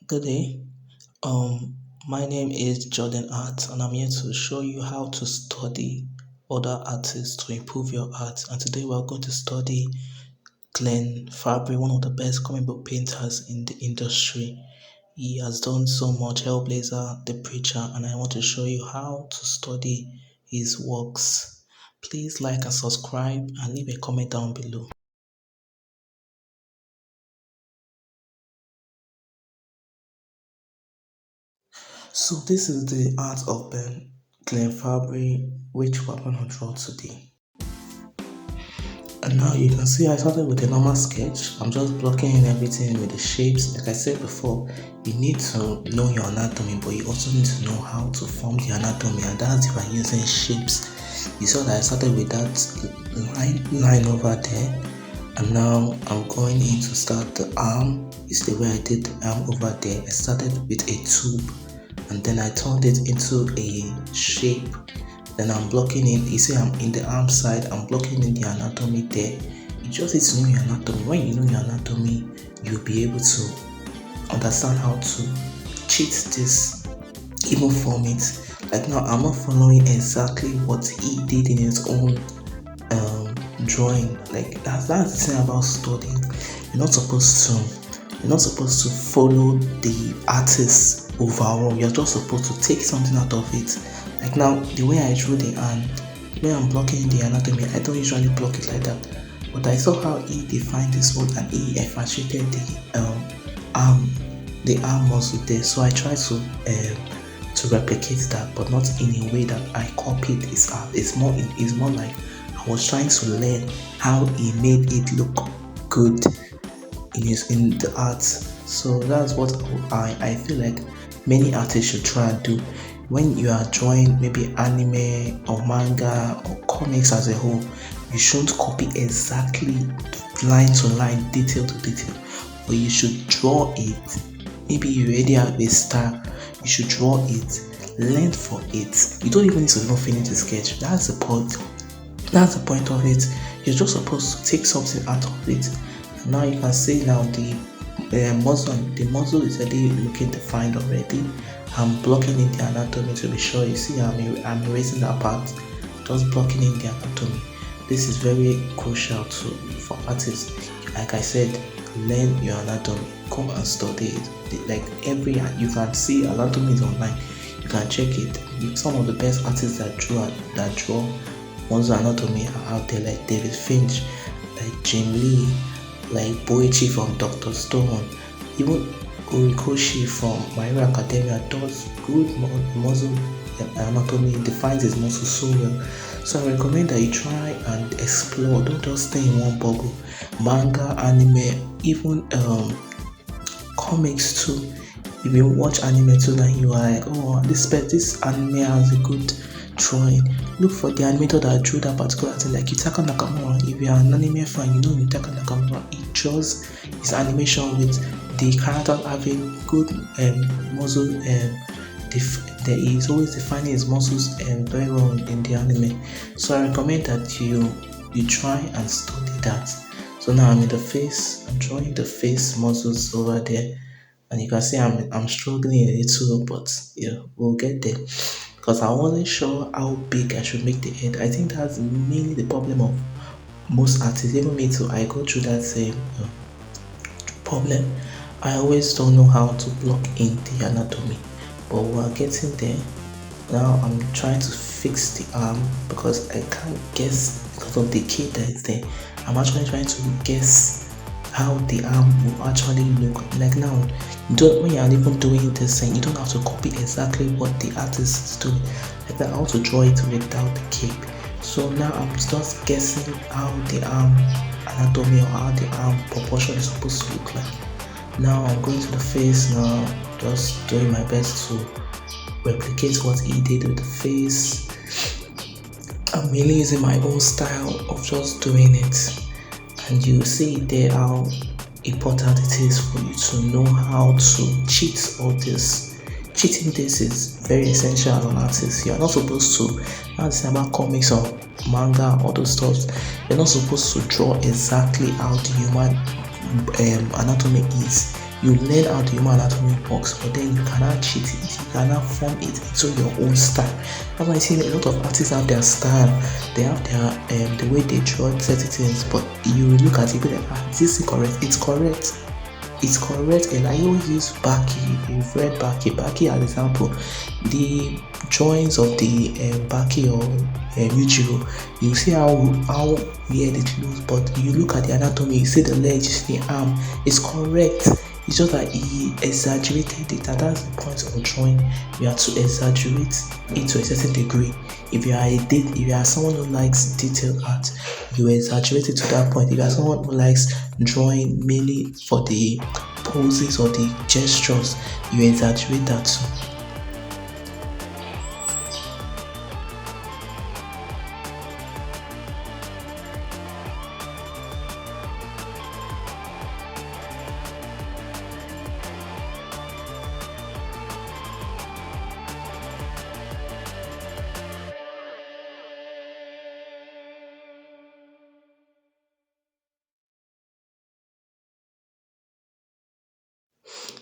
Good day. My name is Jordan Art, and I'm here to show you how to study other artists to improve your art. And today we're going to study Glenn Fabry, one of the best comic book painters in the industry. He has done so much, Hellblazer, The Preacher, and I want to show you how to study his works. Please like and subscribe and leave a comment down below. So this is the art of Glenn Fabry, which we're going to draw today. And now you can see I started with a normal sketch. I'm just blocking in everything with the shapes. Like I said before, you need to know your anatomy, but you also need to know how to form the anatomy, and that's by using shapes. You saw that I started with that line over there, and now I'm going in to start the arm. It's the way I did the arm over there. I started with a tube, and then I turned it into a shape. Then I'm blocking in. You see, I'm in the arm side. I'm blocking in the anatomy there. You just need to know your anatomy. When you know your anatomy, you'll be able to understand how to cheat this, even form it. Like now, I'm not following exactly what he did in his own drawing. Like that's the thing about studying. You're not supposed to follow the artist overall. You're just supposed to take something out of it. Like now, the way I drew the arm, when I'm blocking the anatomy, I don't usually block it like that. But I saw how he defined this one and he efficiented arm, the arm muscle there. So I tried to replicate that, but not in a way that I copied his art. It's more like I was trying to learn how he made it look good in the art. So that's what I feel like many artists should try and do. When you are drawing maybe anime or manga or comics as a whole, you shouldn't copy exactly line to line, detail to detail, but you should draw it. Maybe you already have a style, you should draw it, learn for it. You don't even need to even finish the sketch. That's the point. That's the point of it. You're just supposed to take something out of it. And now you can see now the muscle is already looking defined already. I'm blocking in the anatomy to be sure. You see, I'm erasing that part, just blocking in the anatomy. This is very crucial for artists. Like I said, learn your anatomy. Come and study it. Like you can see anatomy is online. You can check it. Some of the best artists that draw muscle anatomy are out there, like David Finch, like Jim Lee, like Boichi from Dr. Stone, even Orikoshi from My Hero Academia does good muscle anatomy, defines his muscle so well. So I recommend that you try and explore. Don't just stay in one bubble. Manga, anime, even comics too. If you watch anime too, then you are like, oh, this anime has a good drawing. Look for the animator that drew that particular thing, like Yutaka Nakamura. If you are an anime fan, you know Yutaka Nakamura. He draws his animation with the character having good muscle. He is always defining his muscles very well in the anime. So I recommend that you try and study that. So now I'm in the face. I'm drawing the face muscles over there, and you can see I'm struggling a little, but yeah, we'll get there. Because I wasn't sure how big I should make the head. I think that's mainly the problem of most artists. Even me too, I go through that same problem. I always don't know how to block in the anatomy, but we're getting there. Now I'm trying to fix the arm because I can't guess because of the key that is there. I'm actually trying to guess how the arm will actually look like. Now when you are even doing this thing, you don't have to copy exactly what the artist is doing. Like that, I want to draw it without the cape. So now I'm just guessing how the arm anatomy or how the arm proportion is supposed to look like. Now I'm going to the face now, just doing my best to replicate what he did with the face. I'm really using my own style of just doing it. And you see there how important it is for you to know how to cheat all this. Cheating this is very essential as an artist. You are not supposed to, that's about comics or manga, all those stuff. You're not supposed to draw exactly how the human anatomy is. You learn how the human anatomy works, but then you cannot cheat it. You cannot form it into your own style. That's why I see a lot of artists have their style. They have their the way they draw certain things. But you look at it, be like, this is correct. It's correct. It's correct. And I always use Baki. You've read Baki. Baki, as example, the joints of the Baki or Yujiro, you see how weird it looks, but you look at the anatomy, you see the leg, you see the arm, it's correct. It's just that he exaggerated it, and that's the point of drawing. You have to exaggerate it to a certain degree. If you are someone who likes detailed art, you exaggerate it to that point. If you are someone who likes drawing mainly for the poses or the gestures, you exaggerate that too.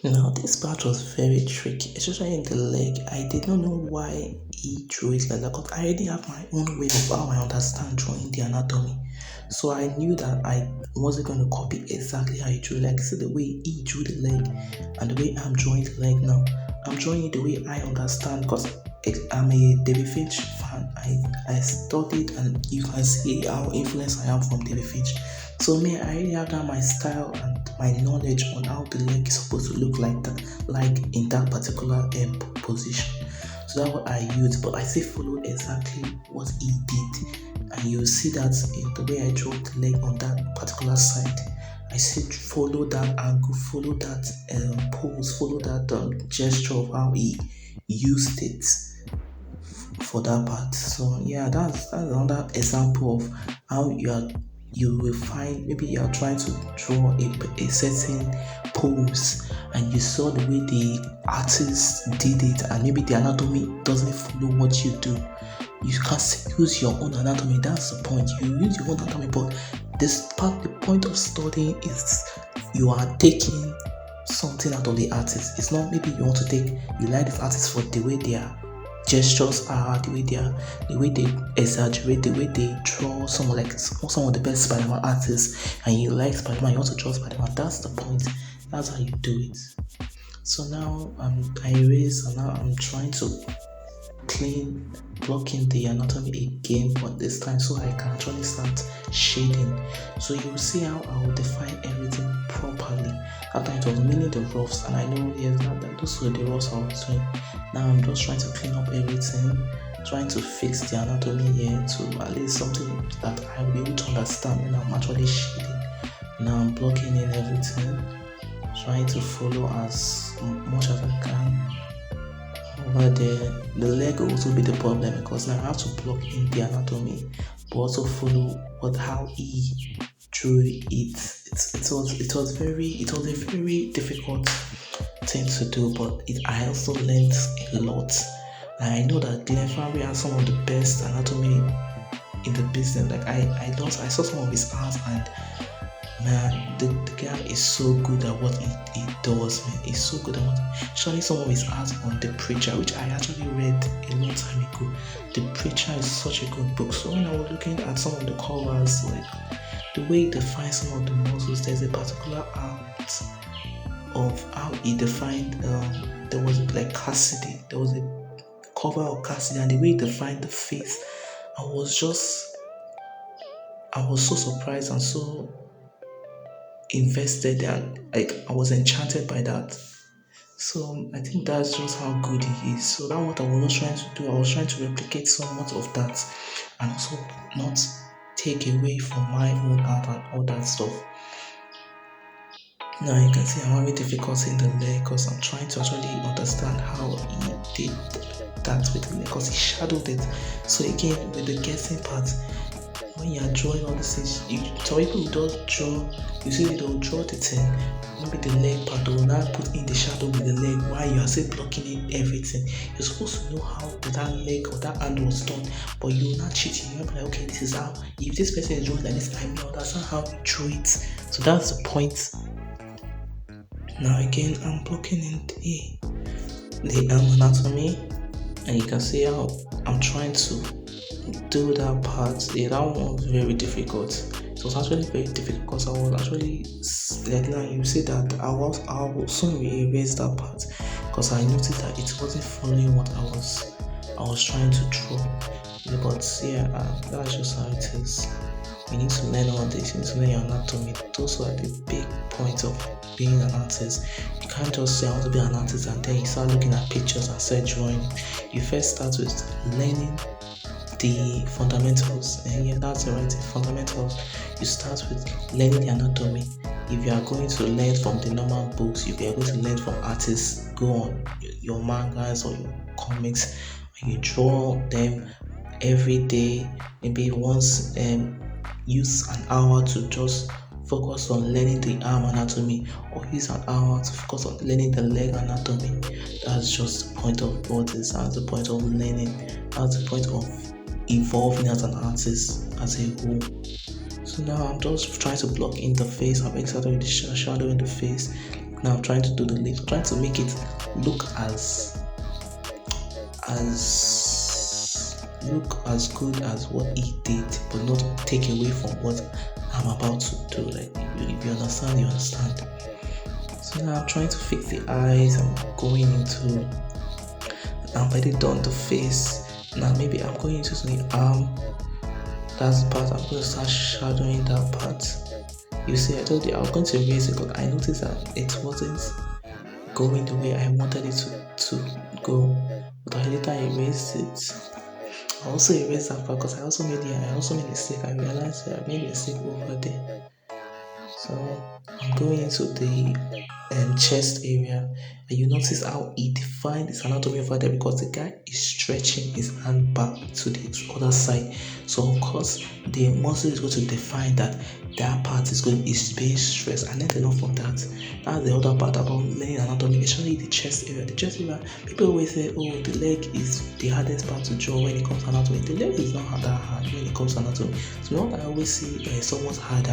Now, this part was very tricky, especially in the leg. I did not know why he drew it like that because I already have my own way of how I understand drawing the anatomy. So I knew that I wasn't going to copy exactly how he drew. Like, see the way he drew the leg and the way I'm drawing the leg now. I'm drawing it the way I understand because I'm a David Finch fan. I studied and you can see how influenced I am from David Finch. So me, I already have that my style and my knowledge on how the leg is supposed to look like that, like in that particular position. So that's what I used, but I still follow exactly what he did, and you'll see that in the way I draw the leg on that particular side. I still follow that angle, follow that pose, follow that gesture of how he used it for that part. So yeah, that's another example of how you will find maybe you are trying to draw a certain pose and you saw the way the artist did it and maybe the anatomy doesn't follow what you do. You can still use your own anatomy. That's the point. You use your own anatomy, but the point of studying is you are taking something out of the artist. It's not maybe you want to take you like this artist for the way they are gestures are, the way they exaggerate, the way they draw some of the best Spider-Man artists, and you like Spider-Man, you want to draw Spider-Man. That's the point. That's how you do it. So now I erase and now I'm trying to clean blocking the anatomy again, but this time so I can actually start shading. So you will see how I will define everything properly. That time it was mainly the roughs, and I know yes that those were the roughs I was doing. Now I'm just trying to clean up everything, trying to fix the anatomy here to at least something that I'll be able to understand when I'm actually shading. Now I'm blocking in everything, trying to follow as much as I can. But the leg will also be the problem because now I have to block in the anatomy, but also follow how he drew it. It was a very difficult thing to do, but I also learned a lot. And I know that Glenn Fabry has some of the best anatomy in the business. Like I saw some of his art and man, the guy is so good at what he does, man. He's so good at what showing some of his art on The Preacher, which I actually read a long time ago. The Preacher is such a good book. So when I was looking at some of the covers, like the way he defines some of the muscles, there's a particular art of how he defined there was like Cassidy. There was a cover of Cassidy and the way he defined the face. I was so surprised and so invested and I was enchanted by that. So I think that's just how good he is. So that's what I was not trying to do. I was trying to replicate somewhat of that and also not take away from my own art and all that stuff. Now you can see I'm having difficulty in the leg because I'm trying to actually understand how he did that with the leg because he shadowed it. So again with the guessing part, when you are drawing all these things, some people who don't draw, you see they don't draw the thing, maybe the leg part, they will now put in the shadow with the leg while you are still blocking in everything. You're supposed to know how that leg or that hand was done, but you're not cheating. You're like, okay, this is how, if this person is drawing like this, I mean, that's not how you drew it. So that's the point. Now again, I'm blocking in the arm anatomy, and you can see how I'm trying to do that part. Yeah, that one was very difficult. It was actually very difficult because I was actually like now you see that I will soon erase that part because I noticed that it wasn't following what I was trying to draw. Yeah, but yeah, that's just how it is. You need to learn all this. You need to learn your anatomy. Those are the big points of being an artist. You can't just say I want to be an artist and then you start looking at pictures and start drawing. You first start with learning the fundamentals, and yeah, that's the right thing. Fundamentals. You start with learning the anatomy. If you are going to learn from the normal books, if you are going to learn from artists, go on your mangas or your comics, and you draw them every day, maybe once, use an hour to just focus on learning the arm anatomy, or use an hour to focus on learning the leg anatomy. That's just the point of all this. That's the point of learning. That's the point of evolving as an artist as a whole. So now I'm just trying to block in the face. I've excited with the shadow in the face. Now I'm trying to do the lips, trying to make it look as good as what he did, but not take away from what I'm about to do. Like if you understand, you understand. So now I'm trying to fix the eyes. I'm already done the face. Now maybe I'm going into the arm. That's the part I'm going to start shadowing that part. You see, I told you I was going to erase it, but I noticed that it wasn't going the way I wanted it to go. But I later erased it. I also erased that part because I also made a mistake. I realized that I made a mistake over there. So I'm going into the chest area, and you notice how he defined his anatomy over there because the guy is stretching his hand back to the other side. So of course the muscle is going to define that part is being stressed, and then enough from that. That's the other part about learning anatomy, especially the chest area. The chest area, people always say, oh, the leg is the hardest part to draw when it comes to anatomy. The leg is not that hard when it comes to anatomy. So what I always see someone's hard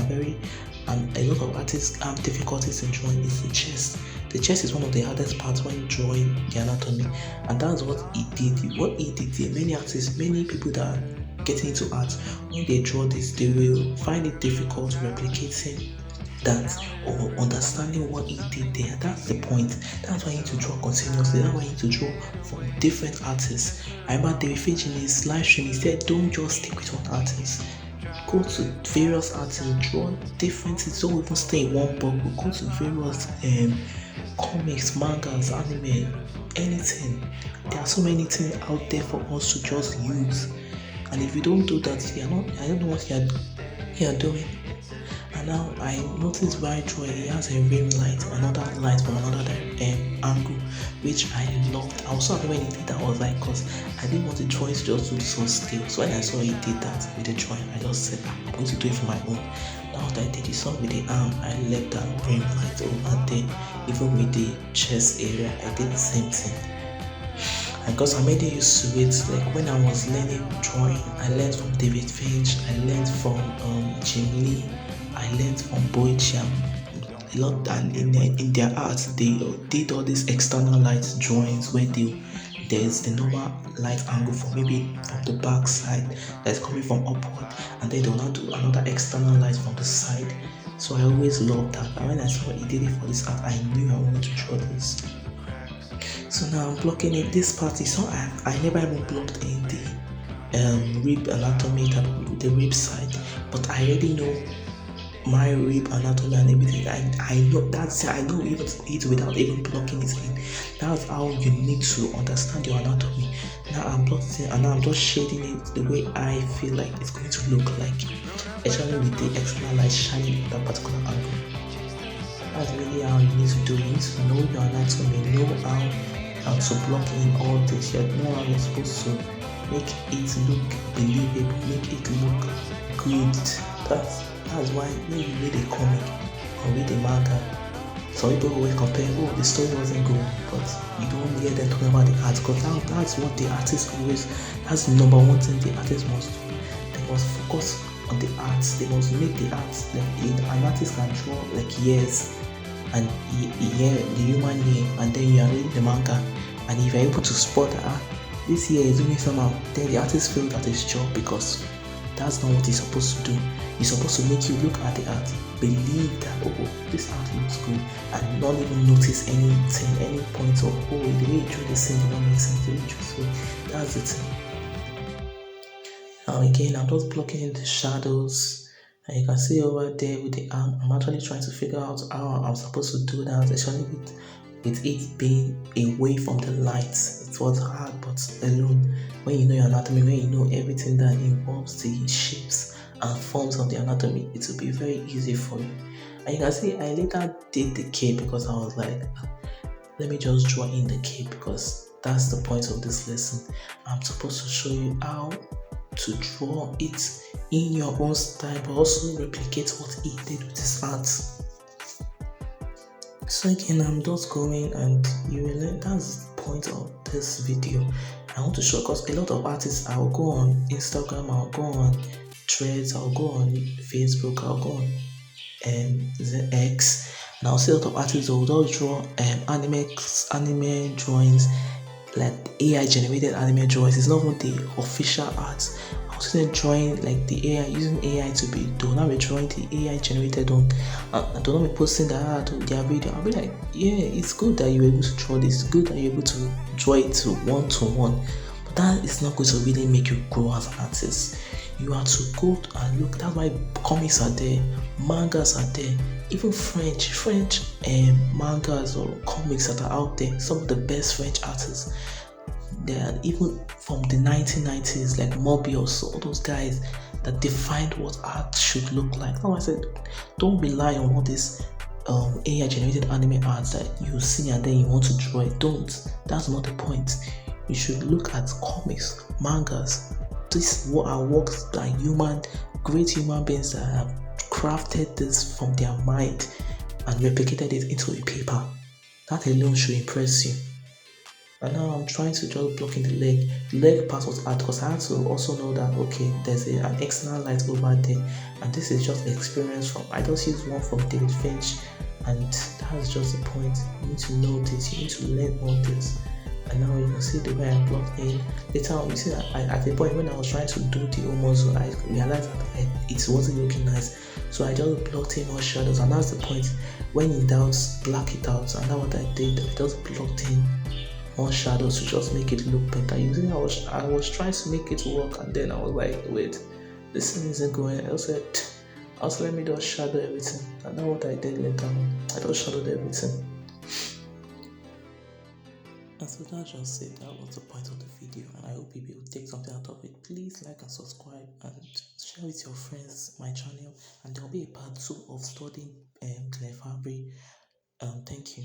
and a lot of artists have difficulties in drawing is the chest. The chest is one of the hardest parts when drawing the anatomy, and that's what he did. What he did, many people that are getting into art, when they draw this, they will find it difficult replicating that or understanding what he did there. That's the point. That's why you need to draw continuously. That's why you need to draw from different artists. I remember David Fitch in his live stream, he said, don't just stick with one artist. Go to various artists, draw different things. Don't even stay in one book. Go to various comics, mangas, anime, anything. There are so many things out there for us to just use. And if you don't do that, I don't know what you're doing. And now I noticed while drawing, he has a rim light, another light from another angle, which I loved. I was so happy when he did that. I was like, because I didn't want the drawing to just look so still. So when I saw he did that with the drawing, I just said, I'm going to do it for my own. Now that I did the song with the arm, I left that rim light over there. Even with the chest area, I did the same thing. And because I'm already used to it, like when I was learning drawing, I learned from David Finch, I learned from Jim Lee, I learned from Boichiam a lot, and in their art they did all these external light drawings where there's the normal light angle for maybe from the back side that's coming from upward, and then they'll now do another external light from the side. So I always loved that, and when I saw he did it for this art, I knew I wanted to draw this. So now I'm blocking it. This part is so I never even blocked in the rib anatomy, the rib side, but I already know my rib anatomy and everything. I know that's I know it without even blocking it in. That's how you need to understand your anatomy. Now I'm blocking it, and now I'm just shading it the way I feel like it's going to look like, especially with the external light shining at that particular angle. That's really how you need to do it. You need to know your anatomy, know how to block in all this. You know how you're supposed to make it look believable, make it look good. That's why when you read a comic or read a manga, some people always compare, oh, the story wasn't good, but you don't hear them talking about the art, because that's what the artist always, that's the number one thing the artist must do. They must focus on the art. They must make the art. Like an artist can draw like years and here the human ear, and then you are reading the manga, and if you're able to spot that this ear is doing somehow, then the artist feels that it's job because that's not what he's supposed to do. He's supposed to make you look at the art, believe that this art looks good, and not even notice anything, any point of the way he drew this thing did not make sense. The way he drew, so that's the thing. Now again, I'm just blocking in the shadows, and you can see over there with the arm, I'm actually trying to figure out how I'm supposed to do that, especially with it being away from the lights. It was hard, but alone, when you know your anatomy, when you know everything that involves the shapes and forms of the anatomy, it will be very easy for you. And you can see I later did the cape because I was like, let me just draw in the cape because that's the point of this lesson. I'm supposed to show you how to draw it in your own style, but also replicate what he did with his art. So again, I'm just going, and you will learn. That's the point of this video. I want to show, because a lot of artists, I'll go on Instagram, I'll go on Threads, I'll go on Facebook, I'll go on the X, and I'll see a lot of artists who will just draw anime drawings, like AI generated anime drawings. It's not even the official art. I was still drawing like the AI, using AI to be, do not be drawing the AI generated one. Do not be posting that to their video. I'll be like, yeah, it's good that you're able to draw this. It's good that you're able to draw it to one, but that is not going to really make you grow as an artist. You have to go and look. That's why comics are there, mangas are there, even French mangas or comics that are out there. Some of the best French artists, they are even from the 1990s, like Mobius, all those guys that defined what art should look like. Now I said, don't rely on all this AI generated anime arts that you see and then you want to draw it. Don't. That's not the point. You should look at comics, mangas. These are works by great human beings that have crafted this from their mind and replicated it into a paper. That alone should impress you. And now I'm trying to just block in the leg. The leg part was hard because I had to also know that okay, there's an external light over there, and this is just experience from. I just use one from David Finch, and that's just the point. You need to know this. You need to learn all this. And now you can see the way I blocked in. Later on, you see that at the point when I was trying to do the almost, I realized that it wasn't looking nice. So I just blocked in all shadows, and that's the point. When in doubt, black it out. And that's what I did. I just blocked in more shadows to just make it look better. Usually I was trying to make it work, and then I was like, wait, this thing isn't going. I said, also let me just shadow everything. And that's what I did later on. I just shadowed everything. And so that's just it. That was the point of the video, and I hope you will take something out of it. Please like and subscribe and share with your friends my channel, and there will be a part 2 of studying Glenn Fabry. Thank you.